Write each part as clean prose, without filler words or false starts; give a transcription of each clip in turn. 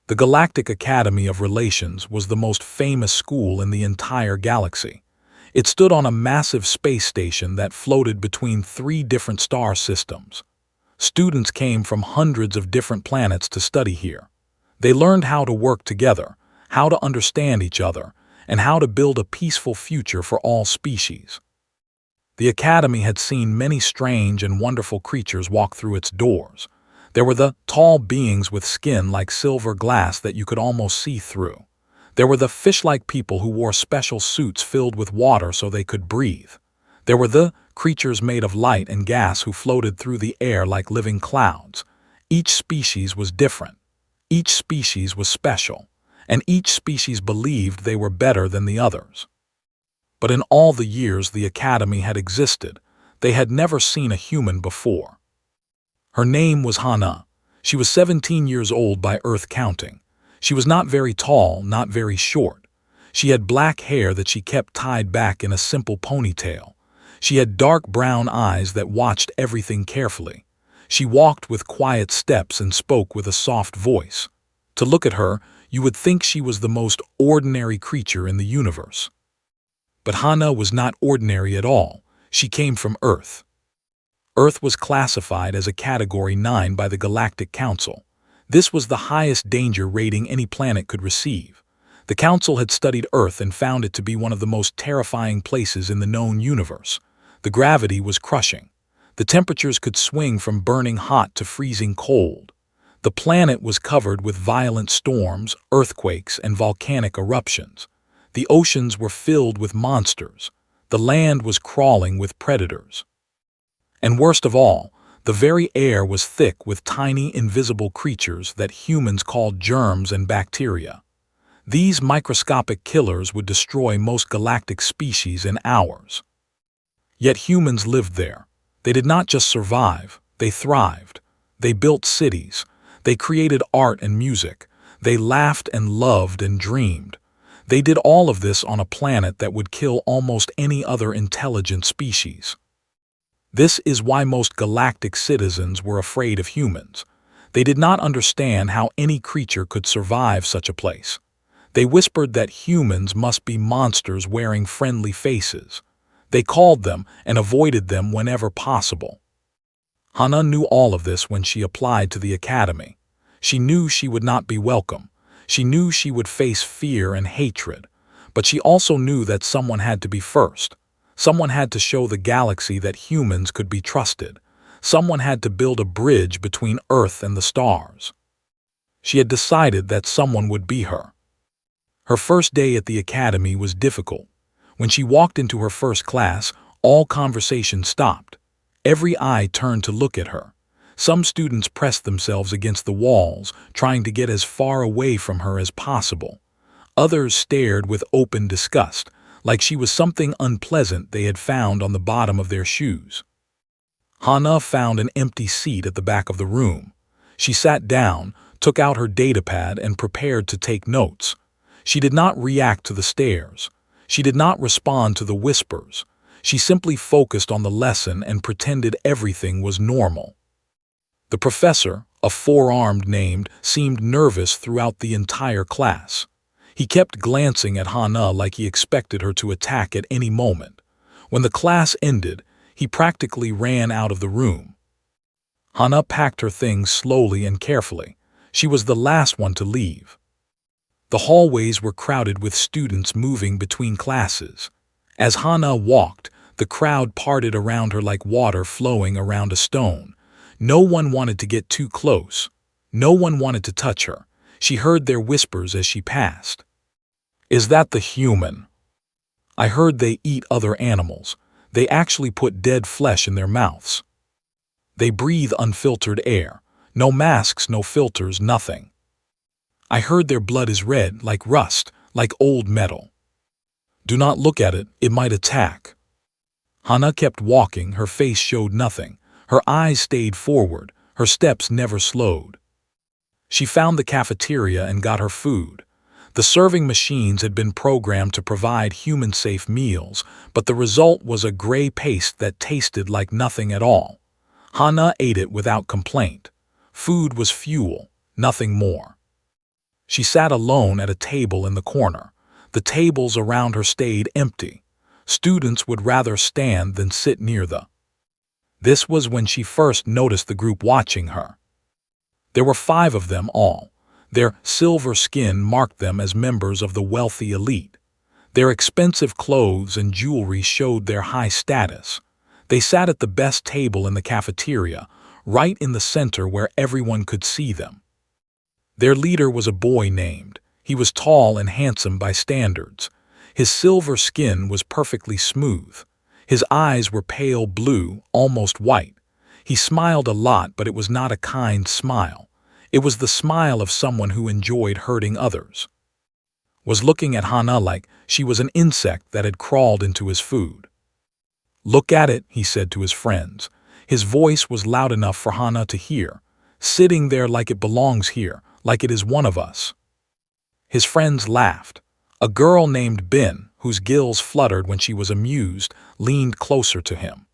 The Galactic Academy of Relations was the most famous school in the entire galaxy. It stood on a massive space station that floated between 3 different star systems. Students came from hundreds of different planets to study here. They learned how to work together, how to understand each other, and how to build a peaceful future for all species. The Academy had seen many strange and wonderful creatures walk through its doors. There were the tall beings with skin like silver glass that you could almost see through. There were the fish-like people who wore special suits filled with water so they could breathe. There were the creatures made of light and gas who floated through the air like living clouds. Each species was different. Each species was special, and each species believed they were better than the others. But in all the years the Academy had existed, they had never seen a human before. Her name was Hana. She was 17 years old by Earth counting. She was not very tall, not very short. She had black hair that she kept tied back in a simple ponytail. She had dark brown eyes that watched everything carefully. She walked with quiet steps and spoke with a soft voice. To look at her, you would think she was the most ordinary creature in the universe. But Hana was not ordinary at all. She came from Earth. Earth was classified as a Category 9 by the Galactic Council. This was the highest danger rating any planet could receive. The Council had studied Earth and found it to be one of the most terrifying places in the known universe. The gravity was crushing. The temperatures could swing from burning hot to freezing cold. The planet was covered with violent storms, earthquakes, and volcanic eruptions. The oceans were filled with monsters. The land was crawling with predators. And worst of all, the very air was thick with tiny, invisible creatures that humans called germs and bacteria. These microscopic killers would destroy most galactic species in hours. Yet humans lived there. They did not just survive, they thrived. They built cities. They created art and music. They laughed and loved and dreamed. They did all of this on a planet that would kill almost any other intelligent species. This is why most galactic citizens were afraid of humans. They did not understand how any creature could survive such a place. They whispered that humans must be monsters wearing friendly faces. They called them and avoided them whenever possible. Hana knew all of this when she applied to the Academy. She knew she would not be welcome. She knew she would face fear and hatred. But she also knew that someone had to be first. Someone had to show the galaxy that humans could be trusted. Someone had to build a bridge between Earth and the stars. She had decided that someone would be her. Her first day at the Academy was difficult. When she walked into her first class, all conversation stopped. Every eye turned to look at her. Some students pressed themselves against the walls, trying to get as far away from her as possible. Others stared with open disgust, like she was something unpleasant they had found on the bottom of their shoes. Hana found an empty seat at the back of the room. She sat down, took out her datapad, and prepared to take notes. She did not react to the stares. She did not respond to the whispers. She simply focused on the lesson and pretended everything was normal. The professor, a four-armed named, seemed nervous throughout the entire class. He kept glancing at Hana like he expected her to attack at any moment. When the class ended, he practically ran out of the room. Hana packed her things slowly and carefully. She was the last one to leave. The hallways were crowded with students moving between classes. As Hana walked, the crowd parted around her like water flowing around a stone. No one wanted to get too close. No one wanted to touch her. She heard their whispers as she passed. "Is that the human? I heard they eat other animals. They actually put dead flesh in their mouths. They breathe unfiltered air. No masks, no filters, nothing. I heard their blood is red, like rust, like old metal. Do not look at it, it might attack." Hana kept walking, her face showed nothing. Her eyes stayed forward, her steps never slowed. She found the cafeteria and got her food. The serving machines had been programmed to provide human-safe meals, but the result was a gray paste that tasted like nothing at all. Hana ate it without complaint. Food was fuel, nothing more. She sat alone at a table in the corner. The tables around her stayed empty. Students would rather stand than sit near the. This was when she first noticed the group watching her. There were 5 of them all. Their silver skin marked them as members of the wealthy elite. Their expensive clothes and jewelry showed their high status. They sat at the best table in the cafeteria, right in the center where everyone could see them. Their leader was a boy named. He was tall and handsome by standards. His silver skin was perfectly smooth. His eyes were pale blue, almost white. He smiled a lot, but it was not a kind smile. It was the smile of someone who enjoyed hurting others. Was looking at Hana like she was an insect that had crawled into his food. "Look at it," he said to his friends. His voice was loud enough for Hana to hear. "Sitting there like it belongs here, like it is one of us." His friends laughed. A girl named Bin, whose gills fluttered when she was amused, leaned closer to him.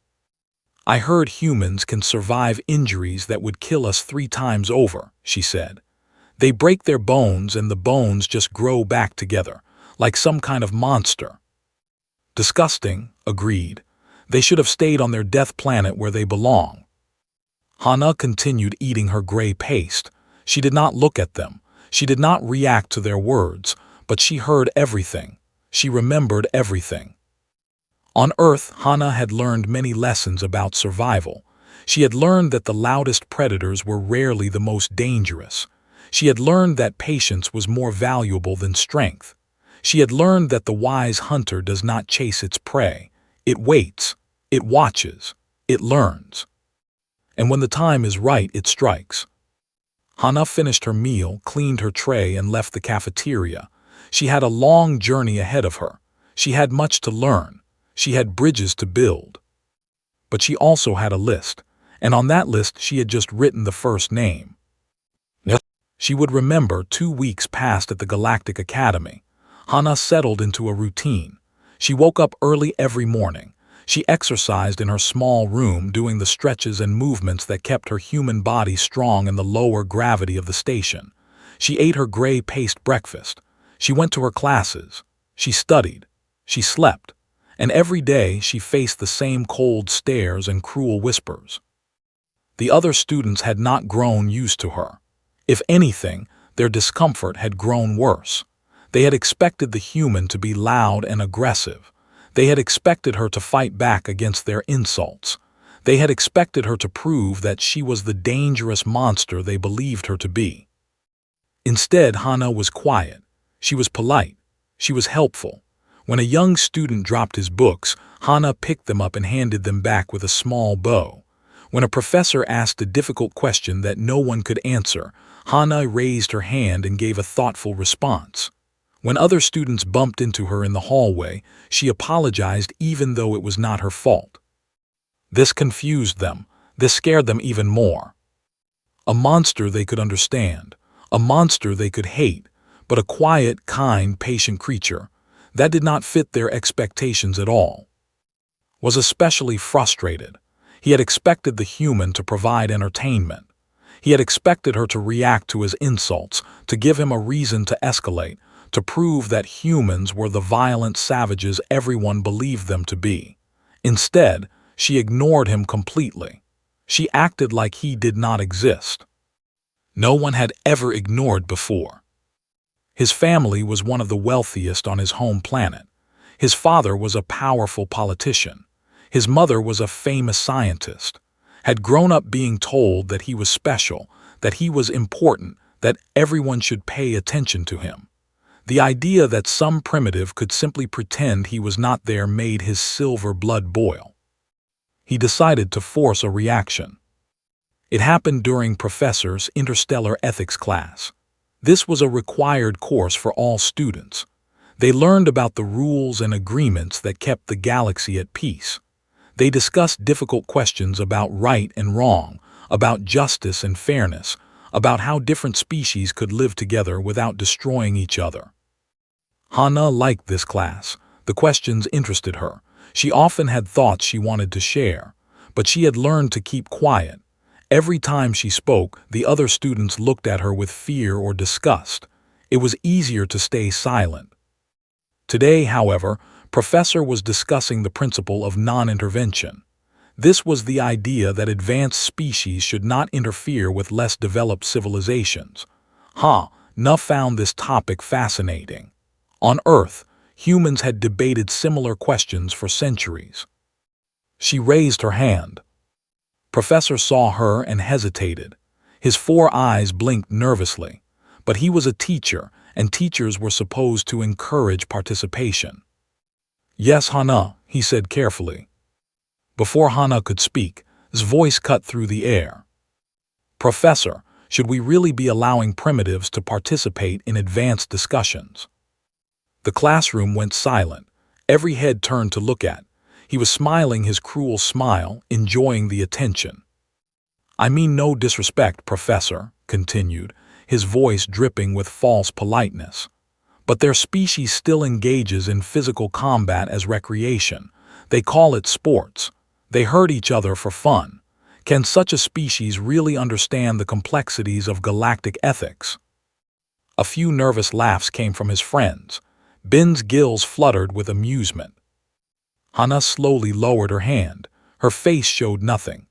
"I heard humans can survive injuries that would kill us 3 times over," she said. "They break their bones and the bones just grow back together, like some kind of monster." "Disgusting," agreed. "They should have stayed on their death planet where they belong." Hana continued eating her gray paste. She did not look at them. She did not react to their words, but she heard everything. She remembered everything. On Earth, Hana had learned many lessons about survival. She had learned that the loudest predators were rarely the most dangerous. She had learned that patience was more valuable than strength. She had learned that the wise hunter does not chase its prey. It waits, it watches, it learns. And when the time is right, it strikes. Hana finished her meal, cleaned her tray, and left the cafeteria. She had a long journey ahead of her. She had much to learn. She had bridges to build. But she also had a list, and on that list she had just written the first name. She would remember 2 weeks passed at the Galactic Academy. Hana settled into a routine. She woke up early every morning. She exercised in her small room, doing the stretches and movements that kept her human body strong in the lower gravity of the station. She ate her gray paste breakfast. She went to her classes. She studied. She slept. And every day she faced the same cold stares and cruel whispers. The other students had not grown used to her. If anything, their discomfort had grown worse. They had expected the human to be loud and aggressive. They had expected her to fight back against their insults. They had expected her to prove that she was the dangerous monster they believed her to be. Instead, Hana was quiet. She was polite. She was helpful. When a young student dropped his books, Hana picked them up and handed them back with a small bow. When a professor asked a difficult question that no one could answer, Hana raised her hand and gave a thoughtful response. When other students bumped into her in the hallway, she apologized even though it was not her fault. This confused them. This scared them even more. A monster they could understand. A monster they could hate. But a quiet, kind, patient creature. That did not fit their expectations at all. Was especially frustrated. He had expected the human to provide entertainment. He had expected her to react to his insults, to give him a reason to escalate, to prove that humans were the violent savages everyone believed them to be. Instead, she ignored him completely. She acted like he did not exist. No one had ever ignored before. His family was one of the wealthiest on his home planet. His father was a powerful politician. His mother was a famous scientist. Had grown up being told that he was special, that he was important, that everyone should pay attention to him. The idea that some primitive could simply pretend he was not there made his silver blood boil. He decided to force a reaction. It happened during Professor's interstellar ethics class. This was a required course for all students. They learned about the rules and agreements that kept the galaxy at peace. They discussed difficult questions about right and wrong, about justice and fairness, about how different species could live together without destroying each other. Hana liked this class. The questions interested her. She often had thoughts she wanted to share, but she had learned to keep quiet. Every time she spoke, the other students looked at her with fear or disgust. It was easier to stay silent. Today, however, Professor was discussing the principle of non-intervention. This was the idea that advanced species should not interfere with less developed civilizations. Na found this topic fascinating. On Earth, humans had debated similar questions for centuries. She raised her hand. Professor saw her and hesitated. His 4 eyes blinked nervously. But he was a teacher, and teachers were supposed to encourage participation. "Yes, Hana," he said carefully. Before Hana could speak, his voice cut through the air. "Professor, should we really be allowing primitives to participate in advanced discussions?" The classroom went silent. Every head turned to look at. He was smiling his cruel smile, enjoying the attention. "I mean no disrespect, Professor," continued, his voice dripping with false politeness. "But their species still engages in physical combat as recreation. They call it sports. They hurt each other for fun. Can such a species really understand the complexities of galactic ethics?" A few nervous laughs came from his friends. Ben's gills fluttered with amusement. Hana slowly lowered her hand. Her face showed nothing.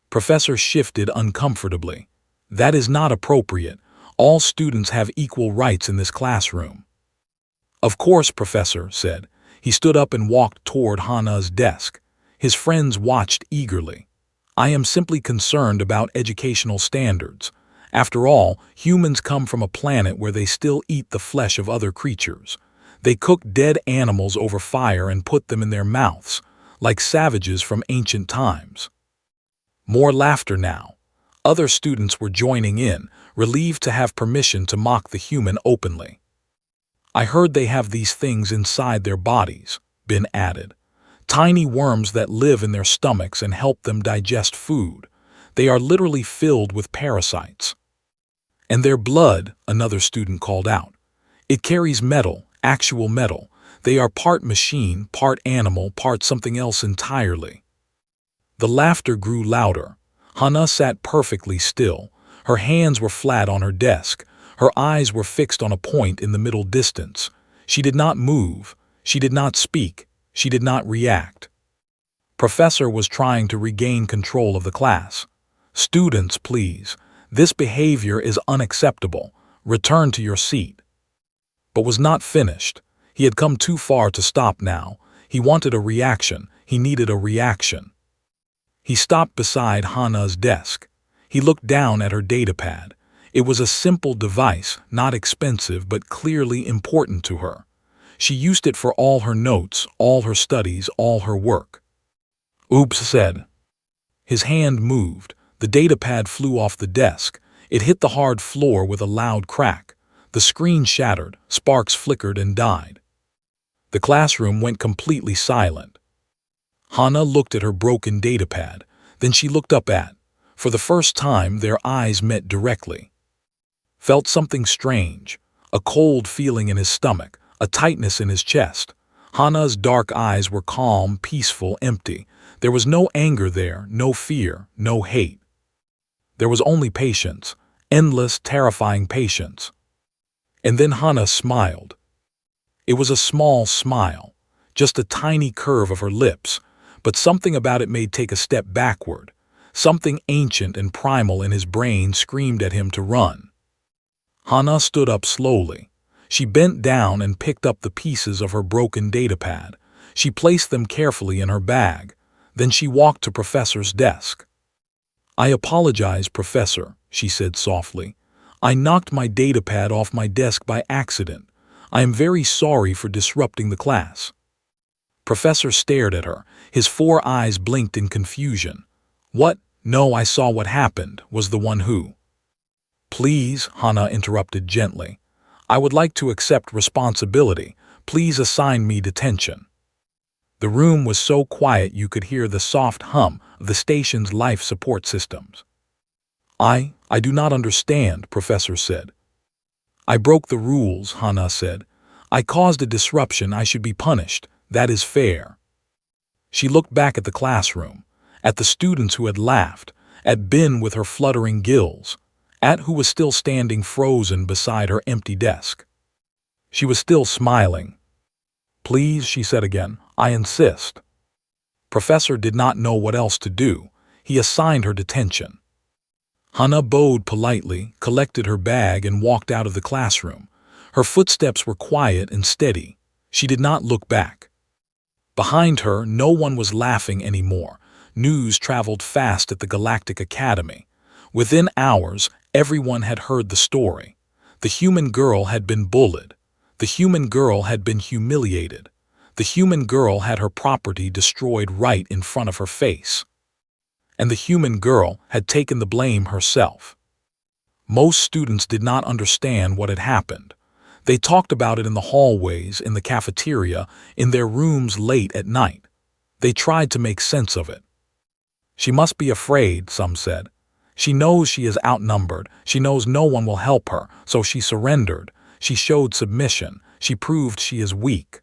Professor shifted uncomfortably. "That is not appropriate. All students have equal rights in this classroom." "Of course," Professor said. He stood up and walked toward Hana's desk. His friends watched eagerly. "I am simply concerned about educational standards. After all, humans come from a planet where they still eat the flesh of other creatures. They cook dead animals over fire and put them in their mouths, like savages from ancient times." More laughter now. Other students were joining in, relieved to have permission to mock the human openly. "I heard they have these things inside their bodies," Ben added. "Tiny worms that live in their stomachs and help them digest food. They are literally filled with parasites." "And their blood," another student called out. "It carries metal, actual metal. They are part machine, part animal, part something else entirely." The laughter grew louder. Hana sat perfectly still. Her hands were flat on her desk. Her eyes were fixed on a point in the middle distance. She did not move. She did not speak. She did not react. Professor was trying to regain control of the class. "Students, please. This behavior is unacceptable. Return to your seat." But was not finished. He had come too far to stop now. He wanted a reaction. He needed a reaction. He stopped beside Hana's desk. He looked down at her datapad. It was a simple device, not expensive but clearly important to her. She used it for all her notes, all her studies, all her work. "Oops," said. His hand moved. The datapad flew off the desk. It hit the hard floor with a loud crack. The screen shattered, sparks flickered and died. The classroom went completely silent. Hana looked at her broken datapad. Then she looked up at. For the first time, their eyes met directly. Felt something strange, a cold feeling in his stomach, a tightness in his chest. Hana's dark eyes were calm, peaceful, empty. There was no anger there, no fear, no hate. There was only patience, endless, terrifying patience. And then Hana smiled. It was a small smile, just a tiny curve of her lips, but something about it made take a step backward. Something ancient and primal in his brain screamed at him to run. Hana stood up slowly. She bent down and picked up the pieces of her broken datapad. She placed them carefully in her bag. Then she walked to Professor's desk. "I apologize, Professor," she said softly. "I knocked my datapad off my desk by accident. I am very sorry for disrupting the class." Professor stared at her. His 4 eyes blinked in confusion. "What? No, I saw what happened," was the one who. "Please," Hana interrupted gently. "I would like to accept responsibility. Please assign me detention." The room was so quiet you could hear the soft hum of the station's life support systems. I do not understand," Professor said. "I broke the rules," Hana said. "I caused a disruption. I should be punished. That is fair." She looked back at the classroom, at the students who had laughed, at Ben with her fluttering gills, at who was still standing frozen beside her empty desk. She was still smiling. "Please," she said again, "I insist." Professor did not know what else to do. He assigned her detention. Hannah bowed politely, collected her bag, and walked out of the classroom. Her footsteps were quiet and steady. She did not look back. Behind her, no one was laughing anymore. News traveled fast at the Galactic Academy. Within hours, everyone had heard the story. The human girl had been bullied. The human girl had been humiliated. The human girl had her property destroyed right in front of her face. And the human girl had taken the blame herself. Most students did not understand what had happened. They talked about it in the hallways, in the cafeteria, in their rooms late at night. They tried to make sense of it. "She must be afraid," some said. "She knows she is outnumbered. She knows no one will help her, so she surrendered. She showed submission. She proved she is weak."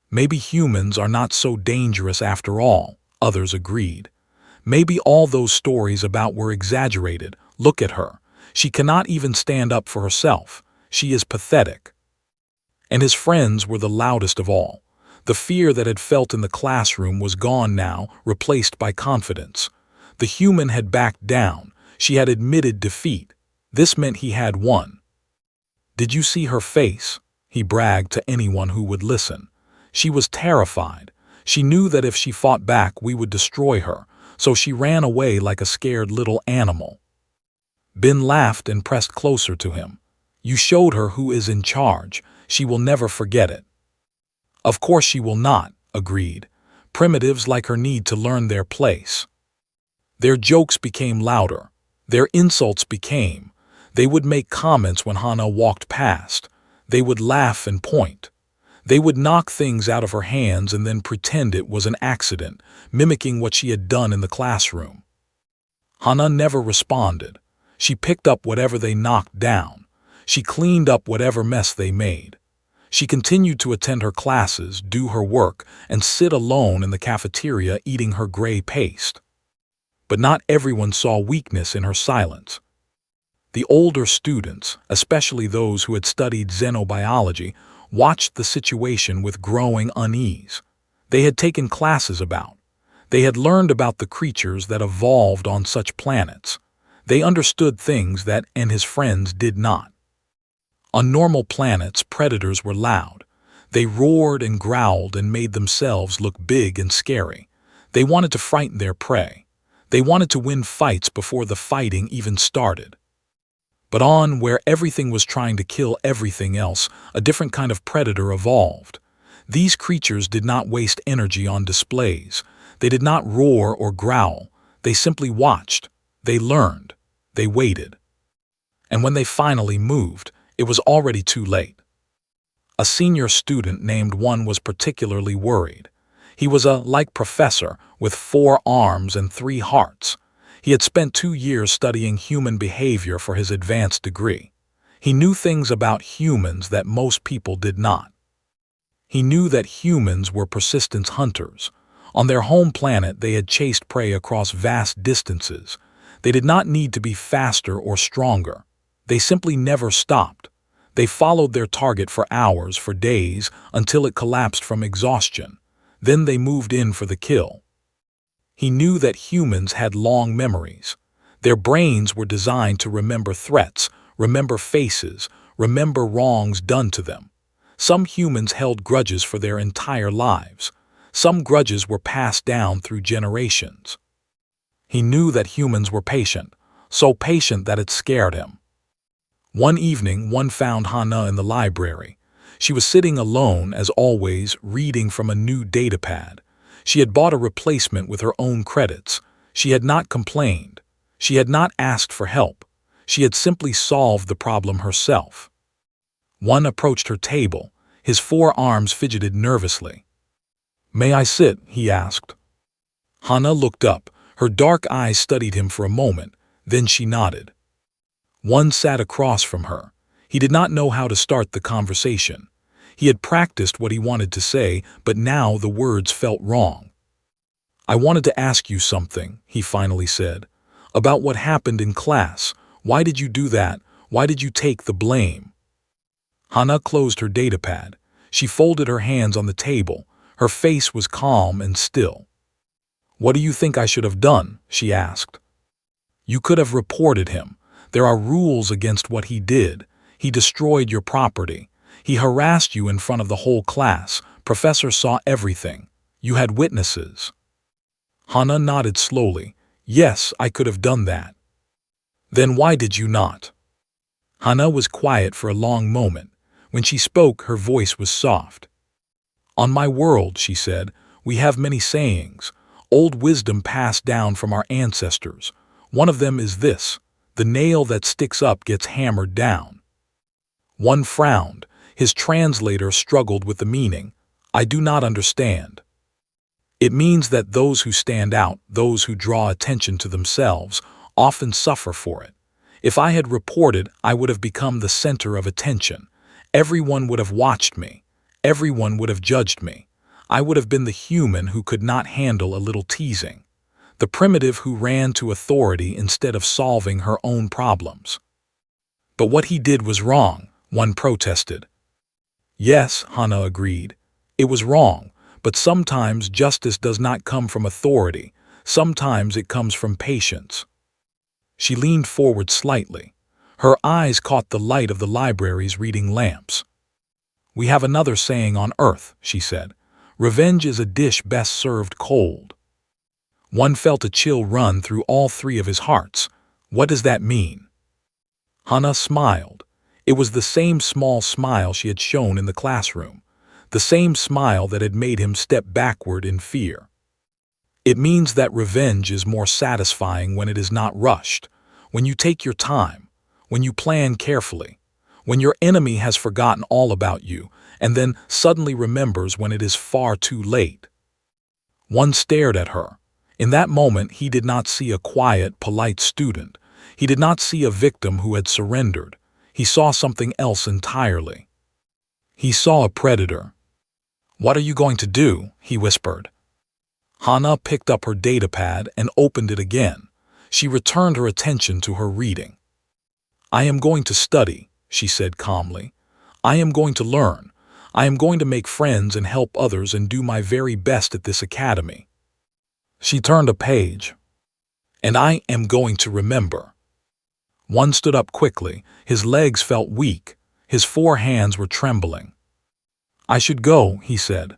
"Maybe humans are not so dangerous after all," others agreed. "Maybe all those stories about were exaggerated. Look at her. She cannot even stand up for herself. She is pathetic." And his friends were the loudest of all. The fear that had felt in the classroom was gone now, replaced by confidence. The human had backed down. She had admitted defeat. This meant he had won. "Did you see her face?" he bragged to anyone who would listen. "She was terrified. She knew that if she fought back, we would destroy her, so she ran away like a scared little animal." Ben laughed and pressed closer to him. "You showed her who is in charge. She will never forget it." "Of course she will not," agreed. "Primitives like her need to learn their place." Their jokes became louder. Their insults became. They would make comments when Hannah walked past. They would laugh and point. They would knock things out of her hands and then pretend it was an accident, mimicking what she had done in the classroom. Hannah never responded. She picked up whatever they knocked down. She cleaned up whatever mess they made. She continued to attend her classes, do her work, and sit alone in the cafeteria eating her gray paste. But not everyone saw weakness in her silence. The older students, especially those who had studied xenobiology, watched the situation with growing unease. They had taken classes about. They had learned about the creatures that evolved on such planets. They understood things that and his friends did not. On normal planets, predators were loud. They roared and growled and made themselves look big and scary. They wanted to frighten their prey. They wanted to win fights before the fighting even started. But on where everything was trying to kill everything else, a different kind of predator evolved. These creatures did not waste energy on displays. They did not roar or growl. They simply watched. They learned. They waited. And when they finally moved, it was already too late. A senior student named One was particularly worried. He was a professor with 4 arms and 3 hearts. He had spent 2 years studying human behavior for his advanced degree. He knew things about humans that most people did not. He knew that humans were persistence hunters. On their home planet, they had chased prey across vast distances. They did not need to be faster or stronger. They simply never stopped. They followed their target for hours, for days, until it collapsed from exhaustion. Then they moved in for the kill. He knew that humans had long memories. Their brains were designed to remember threats, remember faces, remember wrongs done to them. Some humans held grudges for their entire lives. Some grudges were passed down through generations. He knew that humans were patient, so patient that it scared him. One evening, One found Hannah in the library. She was sitting alone, as always, reading from a new datapad. She had bought a replacement with her own credits. She had not complained. She had not asked for help. She had simply solved the problem herself. One approached her table. His 4 arms fidgeted nervously. "May I sit?" he asked. Hannah looked up. Her dark eyes studied him for a moment. Then she nodded. One sat across from her. He did not know how to start the conversation. He had practiced what he wanted to say, but now the words felt wrong. "I wanted to ask you something," he finally said, "about what happened in class. Why did you do that? Why did you take the blame? Hana closed her datapad. She folded her hands on the table. Her face was calm and still. What do you think I should have done? She asked. You could have reported him. There are rules against what he did. He destroyed your property. He harassed you in front of the whole class. Professor saw everything. You had witnesses. Hana nodded slowly. Yes, I could have done that. Then why did you not? Hana was quiet for a long moment. When she spoke, her voice was soft. On my world, she said, we have many sayings, old wisdom passed down from our ancestors. One of them is this: the nail that sticks up gets hammered down. One frowned. His translator struggled with the meaning. I do not understand. It means that those who stand out, those who draw attention to themselves, often suffer for it. If I had reported, I would have become the center of attention. Everyone would have watched me. Everyone would have judged me. I would have been the human who could not handle a little teasing, the primitive who ran to authority instead of solving her own problems. But what he did was wrong, one protested. Yes, Hana agreed. It was wrong, but sometimes justice does not come from authority. Sometimes it comes from patience. She leaned forward slightly. Her eyes caught the light of the library's reading lamps. We have another saying on Earth, she said. Revenge is a dish best served cold. One felt a chill run through all three of his hearts. What does that mean? Hana smiled. It was the same small smile she had shown in the classroom, the same smile that had made him step backward in fear. It means that revenge is more satisfying when it is not rushed, when you take your time, when you plan carefully, when your enemy has forgotten all about you and then suddenly remembers when it is far too late. One stared at her. In that moment, he did not see a quiet, polite student. He did not see a victim who had surrendered. He saw something else entirely. He saw a predator. What are you going to do? He whispered. Hana picked up her datapad and opened it again. She returned her attention to her reading. I am going to study, she said calmly. I am going to learn. I am going to make friends and help others and do my very best at this academy. She turned a page. And I am going to remember. One stood up quickly. His legs felt weak. His 4 hands were trembling. I should go, he said.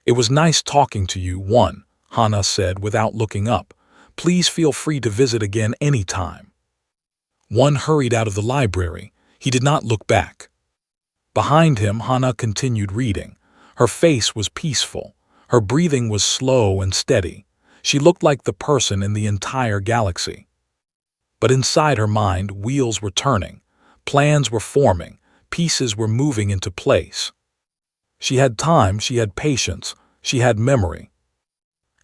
It was nice talking to you, One, Hana said without looking up. Please feel free to visit again any time. One hurried out of the library. He did not look back. Behind him, Hana continued reading. Her face was peaceful. Her breathing was slow and steady. She looked like the person in the entire galaxy. But inside her mind, wheels were turning. Plans were forming. Pieces were moving into place. She had time, she had patience, she had memory.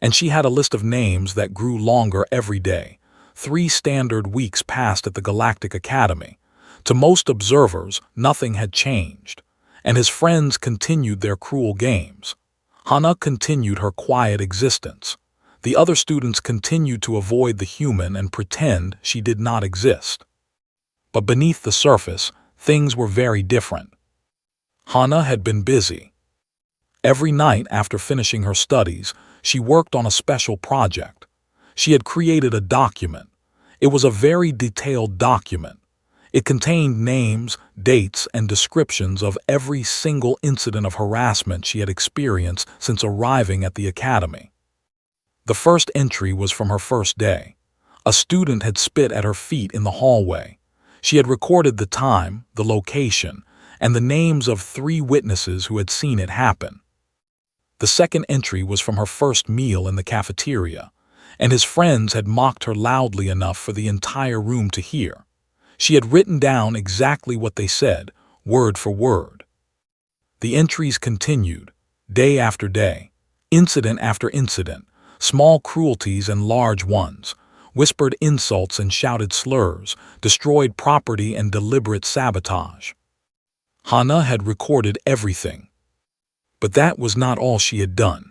And she had a list of names that grew longer every day. 3 standard weeks passed at the Galactic Academy. To most observers, nothing had changed, and his friends continued their cruel games. Hana continued her quiet existence. The other students continued to avoid the human and pretend she did not exist. But beneath the surface, things were very different. Hana had been busy. Every night after finishing her studies, she worked on a special project. She had created a document. It was a very detailed document. It contained names, dates, and descriptions of every single incident of harassment she had experienced since arriving at the academy. The first entry was from her first day. A student had spit at her feet in the hallway. She had recorded the time, the location, and the names of 3 witnesses who had seen it happen. The second entry was from her first meal in the cafeteria, and his friends had mocked her loudly enough for the entire room to hear. She had written down exactly what they said, word for word. The entries continued, day after day, incident after incident, small cruelties and large ones, whispered insults and shouted slurs, destroyed property and deliberate sabotage. Hana had recorded everything. But that was not all she had done.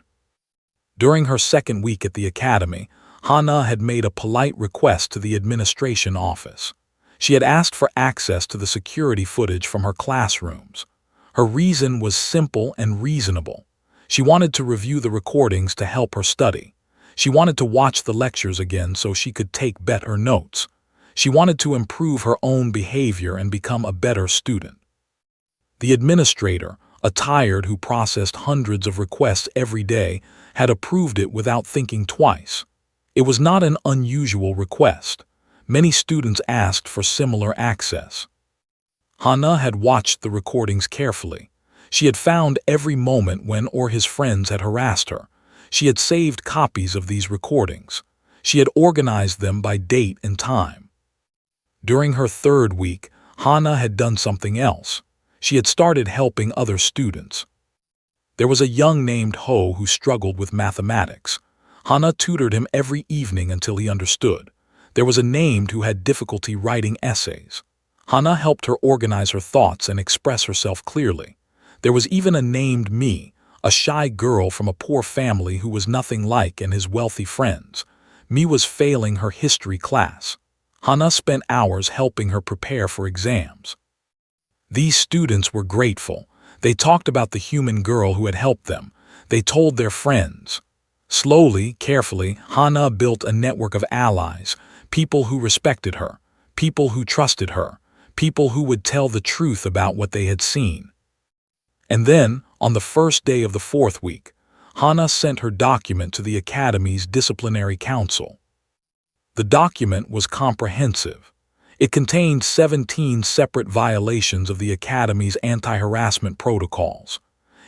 During her second week at the academy, Hana had made a polite request to the administration office. She had asked for access to the security footage from her classrooms. Her reason was simple and reasonable. She wanted to review the recordings to help her study. She wanted to watch the lectures again so she could take better notes. She wanted to improve her own behavior and become a better student. The administrator, a tired who processed hundreds of requests every day, had approved it without thinking twice. It was not an unusual request. Many students asked for similar access. Hana had watched the recordings carefully. She had found every moment when or his friends had harassed her. She had saved copies of these recordings. She had organized them by date and time. During her third week, Hana had done something else. She had started helping other students. There was a young named Ho who struggled with mathematics. Hana tutored him every evening until he understood. There was a named who had difficulty writing essays. Hana helped her organize her thoughts and express herself clearly. There was even a named Mi, a shy girl from a poor family who was nothing like and his wealthy friends. Mi was failing her history class. Hana spent hours helping her prepare for exams. These students were grateful. They talked about the human girl who had helped them. They told their friends. Slowly, carefully, Hana built a network of allies, people who respected her, people who trusted her, people who would tell the truth about what they had seen. And then, on the first day of the fourth week, Hana sent her document to the Academy's disciplinary council. The document was comprehensive. It contained 17 separate violations of the Academy's anti-harassment protocols.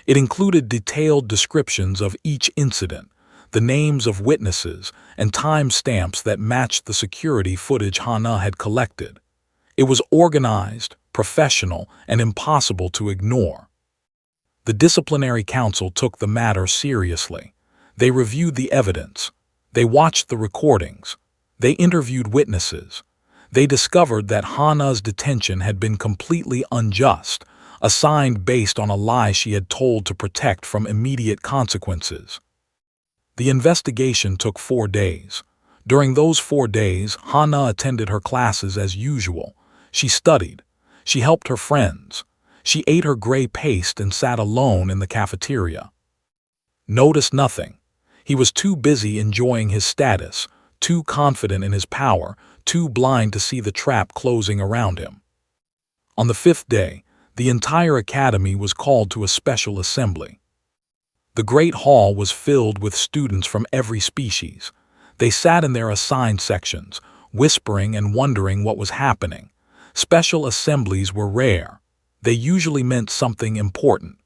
It included detailed descriptions of each incident, the names of witnesses, and timestamps that matched the security footage Hana had collected. It was organized, professional, and impossible to ignore. The disciplinary council took the matter seriously. They reviewed the evidence. They watched the recordings. They interviewed witnesses. They discovered that Hana's detention had been completely unjust, assigned based on a lie she had told to protect from immediate consequences. The investigation took 4 days. During those 4 days, Hana attended her classes as usual. She studied. She helped her friends. She ate her gray paste and sat alone in the cafeteria. Noticed nothing. He was too busy enjoying his status, too confident in his power, too blind to see the trap closing around him. On the 5th day, the entire academy was called to a special assembly. The great hall was filled with students from every species. They sat in their assigned sections, whispering and wondering what was happening. Special assemblies were rare. They usually meant something important.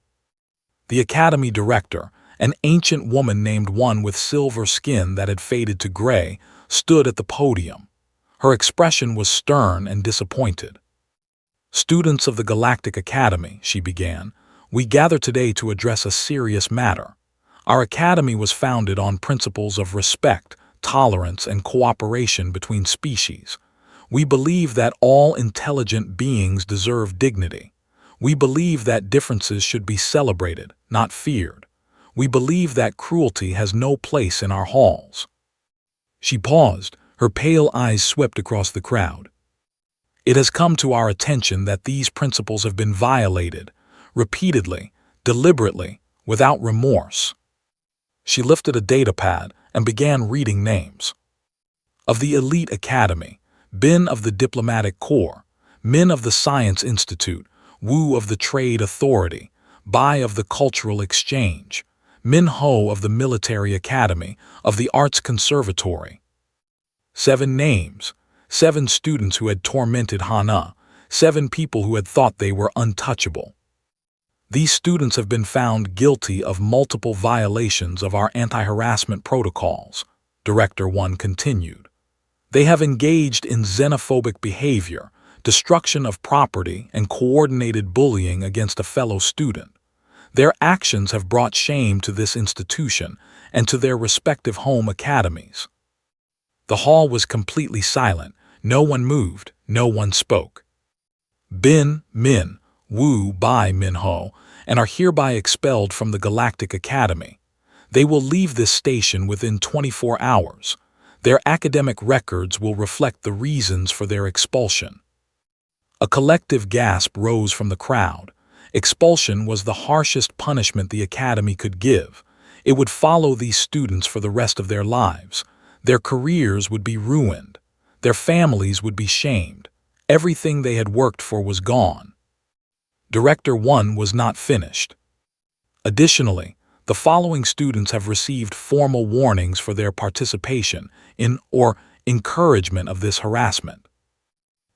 The academy director, an ancient woman named One with silver skin that had faded to gray, stood at the podium. Her expression was stern and disappointed. "Students of the Galactic Academy," she began, "we gather today to address a serious matter. Our academy was founded on principles of respect, tolerance, and cooperation between species. We believe that all intelligent beings deserve dignity. We believe that differences should be celebrated, not feared. We believe that cruelty has no place in our halls." She paused, her pale eyes swept across the crowd. "It has come to our attention that these principles have been violated, repeatedly, deliberately, without remorse." She lifted a datapad and began reading names. Of the Elite Academy, Bin of the Diplomatic Corps, Min of the Science Institute, Wu of the Trade Authority, Bai of the Cultural Exchange, Min Ho of the Military Academy, of the Arts Conservatory. 7 names, 7 students who had tormented Hana, 7 people who had thought they were untouchable. These students have been found guilty of multiple violations of our anti-harassment protocols, Director One continued. They have engaged in xenophobic behavior, destruction of property, and coordinated bullying against a fellow student. Their actions have brought shame to this institution and to their respective home academies. The hall was completely silent. No one moved, no one spoke. Bin, Min, Wu, Bai, Min Ho, and are hereby expelled from the Galactic Academy. They will leave this station within 24 hours. Their academic records will reflect the reasons for their expulsion. A collective gasp rose from the crowd. Expulsion was the harshest punishment the academy could give. It would follow these students for the rest of their lives. Their careers would be ruined. Their families would be shamed. Everything they had worked for was gone. Director 1 was not finished. Additionally, the following students have received formal warnings for their participation in or encouragement of this harassment.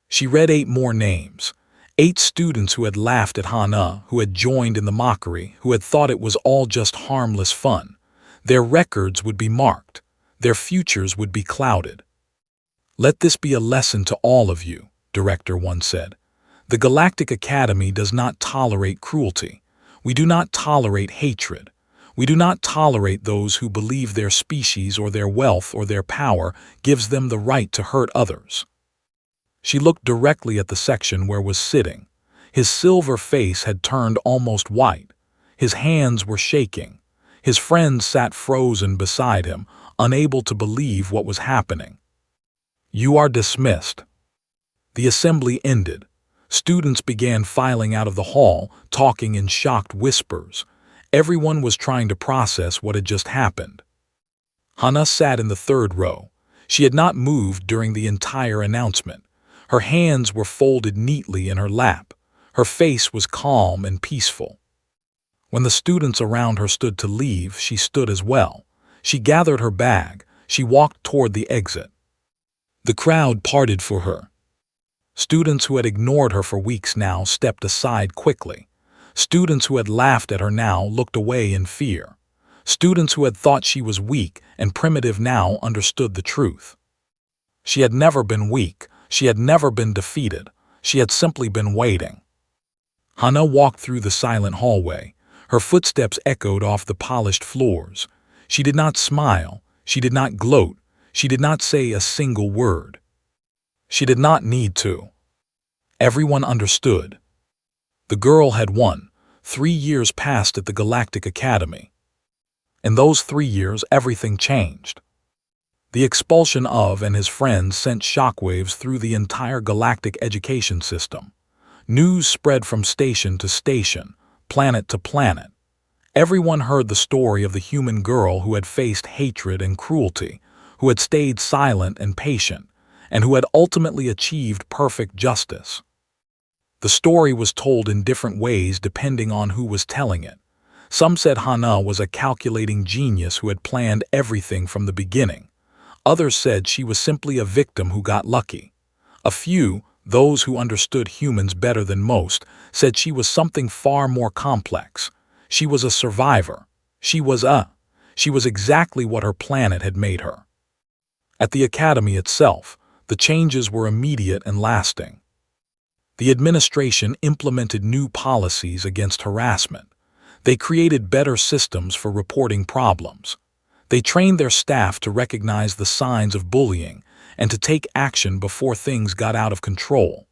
She read 8 more names. 8 students who had laughed at Hana, who had joined in the mockery, who had thought it was all just harmless fun. Their records would be marked. Their futures would be clouded. "Let this be a lesson to all of you," Director 1 said. "The Galactic Academy does not tolerate cruelty. We do not tolerate hatred. We do not tolerate those who believe their species or their wealth or their power gives them the right to hurt others." She looked directly at the section where was sitting. His silver face had turned almost white. His hands were shaking. His friends sat frozen beside him, unable to believe what was happening. "You are dismissed." The assembly ended. Students began filing out of the hall, talking in shocked whispers. Everyone was trying to process what had just happened. Hana sat in the 3rd row. She had not moved during the entire announcement. Her hands were folded neatly in her lap. Her face was calm and peaceful. When the students around her stood to leave, she stood as well. She gathered her bag. She walked toward the exit. The crowd parted for her. Students who had ignored her for weeks now stepped aside quickly. Students who had laughed at her now looked away in fear. Students who had thought she was weak and primitive now understood the truth. She had never been weak. She had never been defeated. She had simply been waiting. Hana walked through the silent hallway. Her footsteps echoed off the polished floors. She did not smile. She did not gloat. She did not say a single word. She did not need to. Everyone understood. The girl had won. 3 years passed at the Galactic Academy. In those 3 years, everything changed. The expulsion of and his friends sent shockwaves through the entire galactic education system. News spread from station to station, planet to planet. Everyone heard the story of the human girl who had faced hatred and cruelty, who had stayed silent and patient, and who had ultimately achieved perfect justice. The story was told in different ways depending on who was telling it. Some said Hana was a calculating genius who had planned everything from the beginning. Others said she was simply a victim who got lucky. A few, those who understood humans better than most, said she was something far more complex. She was a survivor. She was exactly what her planet had made her. At the academy itself, the changes were immediate and lasting. The administration implemented new policies against harassment. They created better systems for reporting problems. They trained their staff to recognize the signs of bullying and to take action before things got out of control.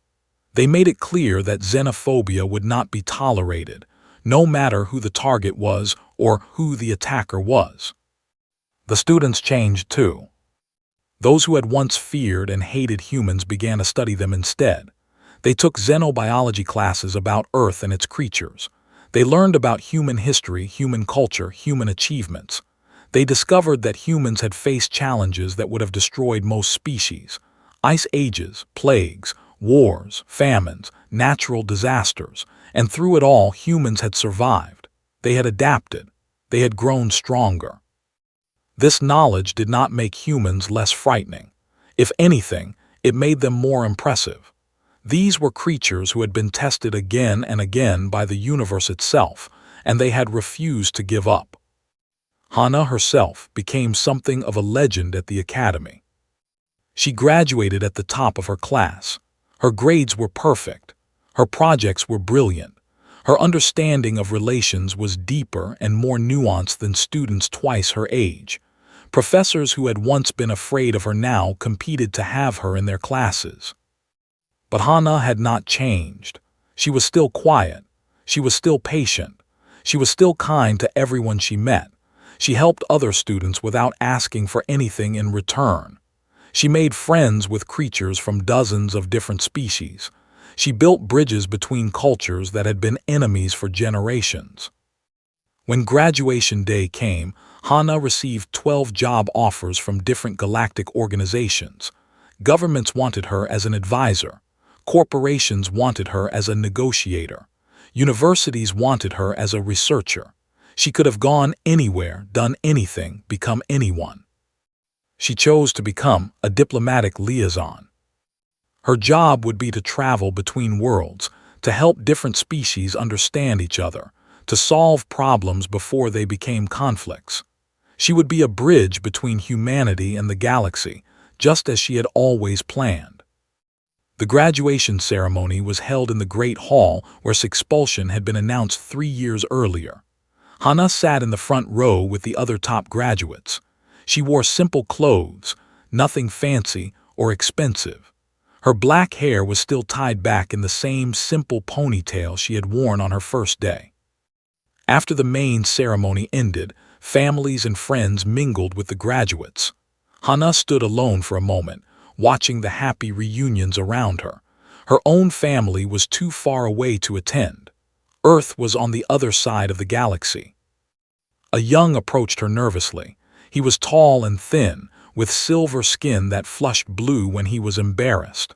They made it clear that xenophobia would not be tolerated, no matter who the target was or who the attacker was. The students changed too. Those who had once feared and hated humans began to study them instead. They took xenobiology classes about Earth and its creatures. They learned about human history, human culture, human achievements. They discovered that humans had faced challenges that would have destroyed most species: ice ages, plagues, wars, famines, natural disasters, and through it all humans had survived. They had adapted. They had grown stronger. This knowledge did not make humans less frightening. If anything, it made them more impressive. These were creatures who had been tested again and again by the universe itself, and they had refused to give up. Hana herself became something of a legend at the academy. She graduated at the top of her class. Her grades were perfect. Her projects were brilliant. Her understanding of relations was deeper and more nuanced than students twice her age. Professors who had once been afraid of her now competed to have her in their classes. But Hana had not changed. She was still quiet. She was still patient. She was still kind to everyone she met. She helped other students without asking for anything in return. She made friends with creatures from dozens of different species. She built bridges between cultures that had been enemies for generations. When graduation day came, Hana received 12 job offers from different galactic organizations. Governments wanted her as an advisor. Corporations wanted her as a negotiator. Universities wanted her as a researcher. She could have gone anywhere, done anything, become anyone. She chose to become a diplomatic liaison. Her job would be to travel between worlds, to help different species understand each other, to solve problems before they became conflicts. She would be a bridge between humanity and the galaxy, just as she had always planned. The graduation ceremony was held in the Great Hall where expulsion had been announced 3 years earlier. Hana sat in the front row with the other top graduates. She wore simple clothes, nothing fancy or expensive. Her black hair was still tied back in the same simple ponytail she had worn on her first day. After the main ceremony ended, families and friends mingled with the graduates. Hana stood alone for a moment, watching the happy reunions around her. Her own family was too far away to attend. Earth was on the other side of the galaxy. A young approached her nervously. He was tall and thin, with silver skin that flushed blue when he was embarrassed.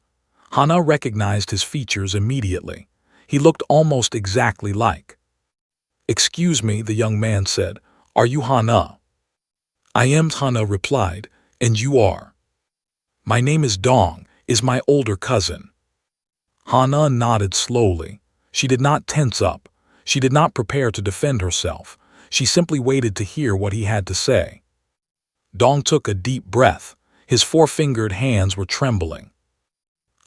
Hana recognized his features immediately. He looked almost exactly like. "Excuse me," the young man said. "Are you Hana?" "I am," Hana replied. "And you are?" "My name is Dong, is my older cousin." Hana nodded slowly. She did not tense up. She did not prepare to defend herself. She simply waited to hear what he had to say. Dong took a deep breath. His four-fingered hands were trembling.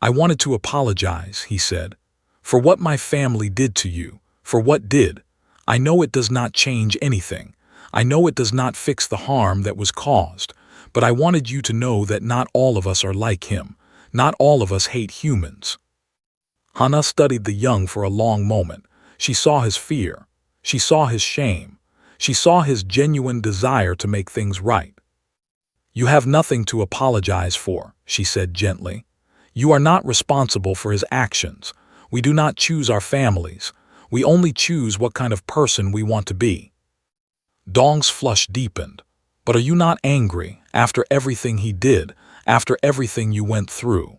"I wanted to apologize," he said, "for what my family did to you, for what did. I know it does not change anything. I know it does not fix the harm that was caused, but I wanted you to know that not all of us are like him. Not all of us hate humans." Hana studied the young for a long moment. She saw his fear. She saw his shame. She saw his genuine desire to make things right. "You have nothing to apologize for," she said gently. "You are not responsible for his actions. We do not choose our families. We only choose what kind of person we want to be." Dong's flush deepened. "But are you not angry, after everything he did, after everything you went through?"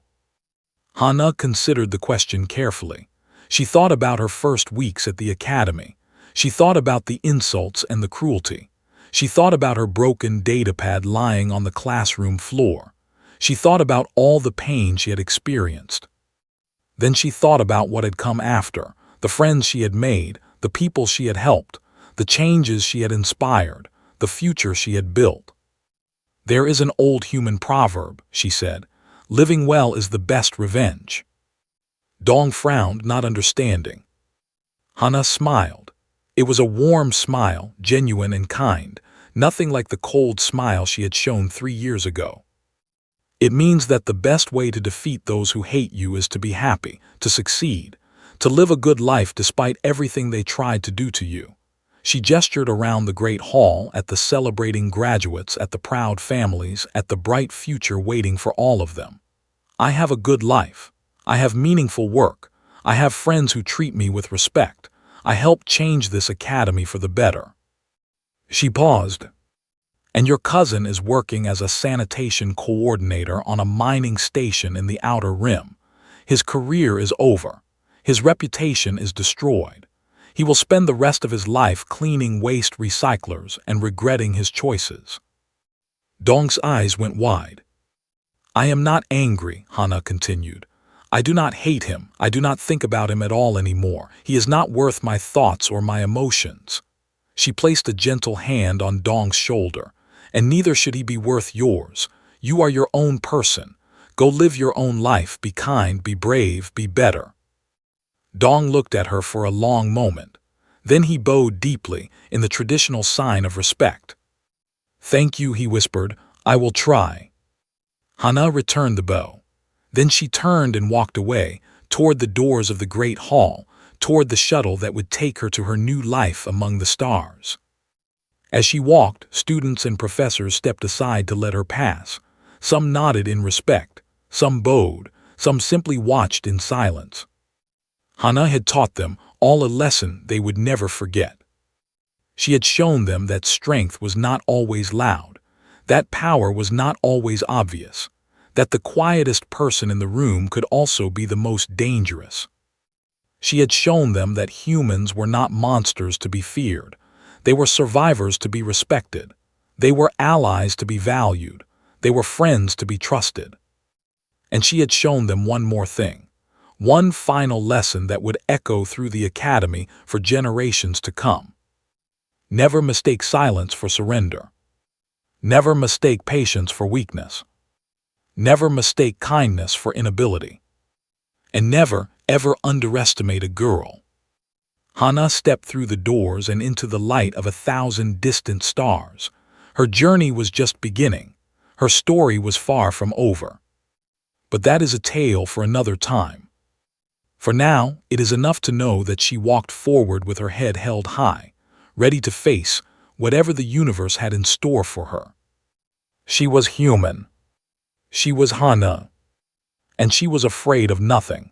Hana considered the question carefully. She thought about her first weeks at the academy. She thought about the insults and the cruelty. She thought about her broken datapad lying on the classroom floor. She thought about all the pain she had experienced. Then she thought about what had come after, the friends she had made, the people she had helped, the changes she had inspired, the future she had built. "There is an old human proverb," she said, "living well is the best revenge." Dong frowned, not understanding. Hana smiled. It was a warm smile, genuine and kind, nothing like the cold smile she had shown 3 years ago. "It means that the best way to defeat those who hate you is to be happy, to succeed, to live a good life despite everything they tried to do to you." She gestured around the great hall, at the celebrating graduates, at the proud families, at the bright future waiting for all of them. "I have a good life. I have meaningful work. I have friends who treat me with respect. I helped change this academy for the better." She paused. "And your cousin is working as a sanitation coordinator on a mining station in the Outer Rim. His career is over. His reputation is destroyed. He will spend the rest of his life cleaning waste recyclers and regretting his choices." Dong's eyes went wide. "I am not angry," Hana continued. "I do not hate him. I do not think about him at all anymore. He is not worth my thoughts or my emotions." She placed a gentle hand on Dong's shoulder. "And neither should he be worth yours. You are your own person. Go live your own life. Be kind, be brave, be better." Dong looked at her for a long moment. Then he bowed deeply, in the traditional sign of respect. "Thank you," he whispered. "I will try." Hana returned the bow. Then she turned and walked away, toward the doors of the great hall, toward the shuttle that would take her to her new life among the stars. As she walked, students and professors stepped aside to let her pass. Some nodded in respect, some bowed, some simply watched in silence. Hana had taught them all a lesson they would never forget. She had shown them that strength was not always loud, that power was not always obvious, that the quietest person in the room could also be the most dangerous. She had shown them that humans were not monsters to be feared. They were survivors to be respected. They were allies to be valued. They were friends to be trusted. And she had shown them one more thing, one final lesson that would echo through the academy for generations to come. Never mistake silence for surrender. Never mistake patience for weakness. Never mistake kindness for inability. And never, ever underestimate a girl. Hana stepped through the doors and into the light of 1,000 distant stars. Her journey was just beginning. Her story was far from over. But that is a tale for another time. For now, it is enough to know that she walked forward with her head held high, ready to face whatever the universe had in store for her. She was human. She was Hana. And she was afraid of nothing.